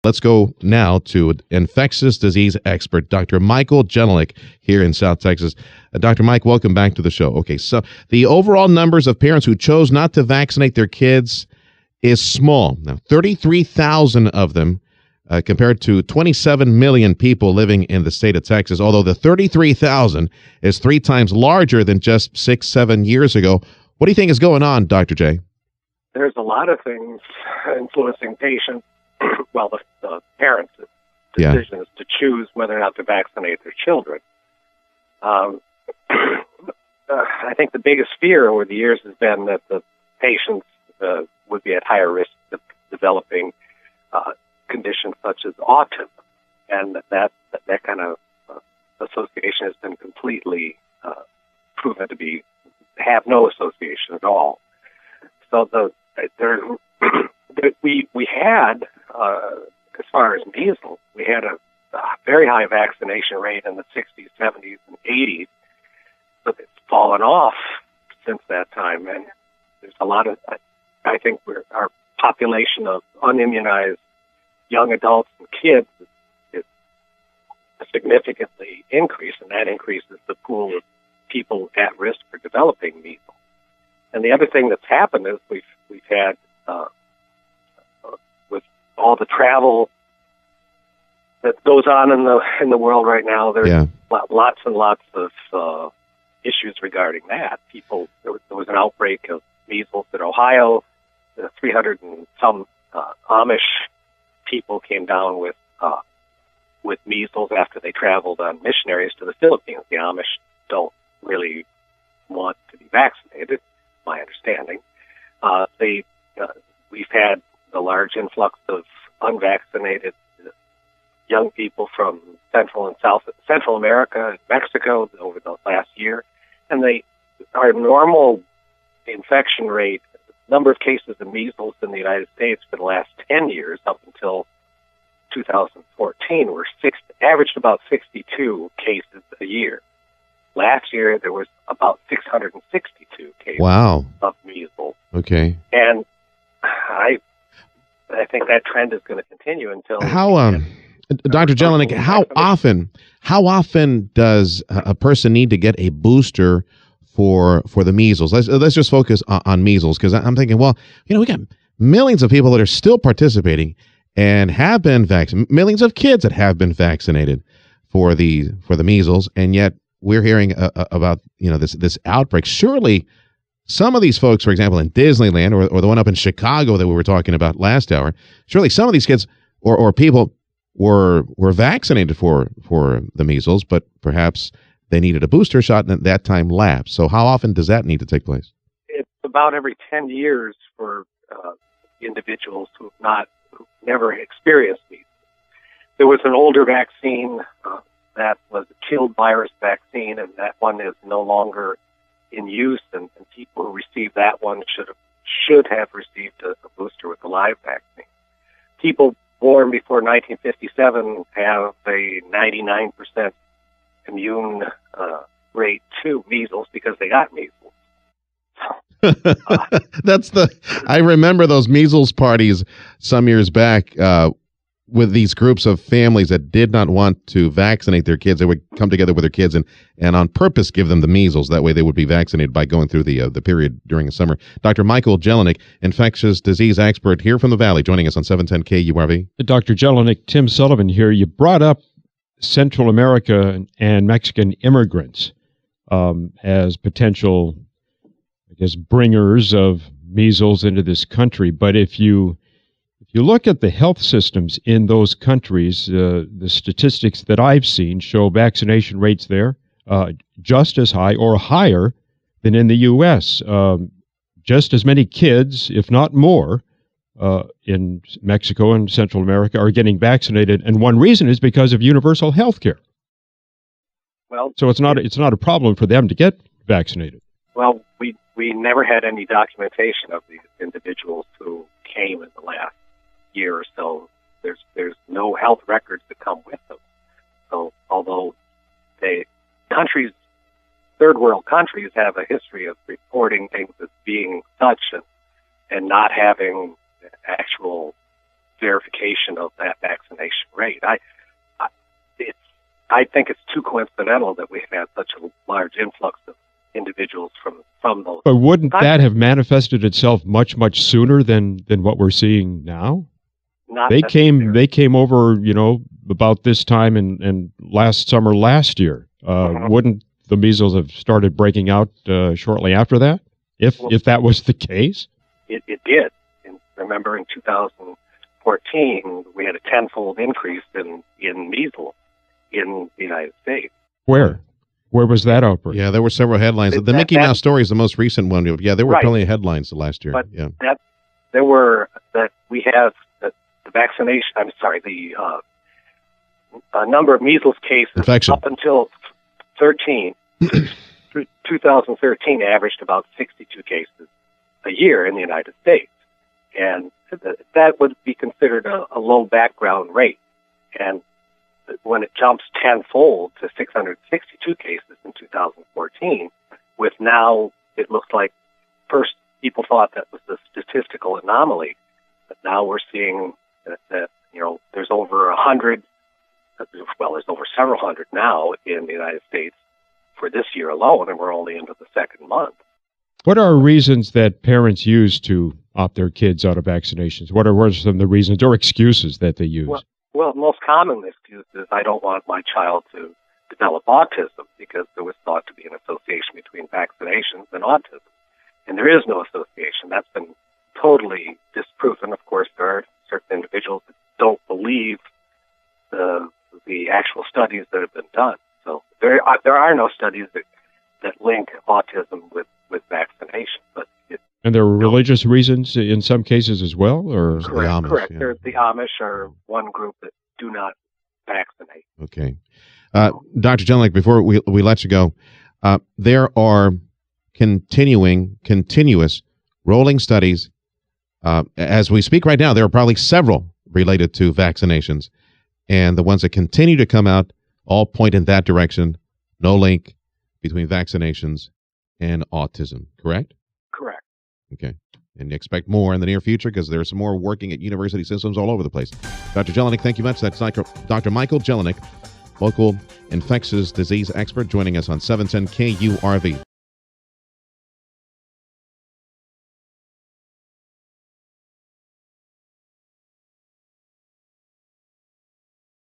Let's go now to infectious disease expert, Dr. Michael Jelenik here in South Texas. Dr. Mike, welcome back to the show. Okay, so the overall numbers of parents who chose not to vaccinate their kids is small. Now, 33,000 of them compared to 27 million people living in the state of Texas, although the 33,000 is 3 times larger than just 6-7 years ago. What do you think is going on, Dr. J? There's a lot of things influencing patients. Well, the parents' decisions to choose whether or not to vaccinate their children. I think the biggest fear over the years has been that the patients would be at higher risk of developing conditions such as autism, and that kind of association has been completely proven to have no association at all. So we had, as far as measles, we had a very high vaccination rate in the 60s, 70s, and 80s, but it's fallen off since that time. And there's a lot of, I think our population of unimmunized young adults and kids is significantly increased, and that increases the pool of people at risk for developing measles. And the other thing that's happened is we've had with all the travel that goes on in the world right now, there's lots and lots of issues regarding that. There was an outbreak of measles in Ohio. 300 and some Amish people came down with measles after they traveled on missionaries to the Philippines. The Amish don't really want to be vaccinated, my understanding. We've had a large influx of unvaccinated young people from Central America and Mexico over the last year, and our normal infection rate, number of cases of measles in the United States for the last 10 years up until 2014 averaged about 62 cases a year. Last year, there was about 662 cases of measles. Okay. And I think that trend is going to continue until... Dr. Jelenik, how often does a person need to get a booster for the measles? Let's just focus on measles, because I'm thinking, well, we got millions of people that are still participating and have been vaccinated, millions of kids that have been vaccinated for the measles, and yet we're hearing about this outbreak. Surely some of these folks, for example, in Disneyland or the one up in Chicago that we were talking about last hour, surely some of these kids or people were vaccinated for the measles, but perhaps they needed a booster shot and at that time lapsed. So how often does that need to take place? It's about every 10 years for individuals who've never experienced measles. There was an older vaccine that was a killed virus vaccine, and that one is no longer in use, and people who received that one should have received a booster with a live vaccine. People born before 1957 have a 99% immune rate to measles because they got measles. I remember those measles parties some years back with these groups of families that did not want to vaccinate their kids. They would come together with their kids and on purpose give them the measles. That way they would be vaccinated by going through the period during the summer. Dr. Michael Jelenik, infectious disease expert here from the Valley, joining us on 710 KURV. Dr. Jelenik, Tim Sullivan here. You brought up Central America and Mexican immigrants as potential, bringers of measles into this country. But if you look at the health systems in those countries, the statistics that I've seen show vaccination rates there just as high or higher than in the U.S. Just as many kids, if not more, in Mexico and Central America are getting vaccinated, and one reason is because of universal health care. Well, so it's not a problem for them to get vaccinated. Well, we never had any documentation of these individuals who came in the last year or so. There's no health records that come with them. So although third world countries have a history of reporting things as being such and not having actual verification of that vaccination rate. I think it's too coincidental that we've had such a large influx of individuals from those. But wouldn't that have manifested itself much, much sooner than what we're seeing now? Not They necessarily. came over, about this time and last summer last year. Wouldn't the measles have started breaking out shortly after that? If that was the case? It did. And remember, in 2014, we had a tenfold increase in measles in the United States. Where was that outbreak? Yeah, there were several headlines. The Mickey Mouse story is the most recent one. Yeah, there were Right. plenty of headlines last year. But Yeah. we have the vaccination. I'm sorry, the number of measles cases Infection. up until 2013 averaged about 62 cases a year in the United States, and that would be considered a low background rate. And when it jumps tenfold to 662 cases in 2014, with now it looks like first people thought that was a statistical anomaly, but now we're seeing that there's over 100. Well, there's over several hundred now in the United States for this year alone, and we're only into the second month. What are reasons that parents use to opt their kids out of vaccinations? What are some of the reasons or excuses that they use? Well, most common excuse is I don't want my child to develop autism, because there was thought to be an association between vaccinations and autism. And there is no association. That's been totally disproven. Of course, there are certain individuals that don't believe the actual studies that have been done. So there are no studies that link autism with vaccination. But And there are religious reasons in some cases as well, or correct. Yeah. There's the Amish are one group that do not vaccinate. Okay. Dr. Jelenik, before we let you go, there are continuous rolling studies. As we speak right now, there are probably several related to vaccinations. And the ones that continue to come out all point in that direction. No link between vaccinations and autism, correct? Correct. Okay. And you expect more in the near future because there's some more working at university systems all over the place. Dr. Jelenik, thank you much. That's Dr. Michael Jelenik, local infectious disease expert, joining us on 710 KURV.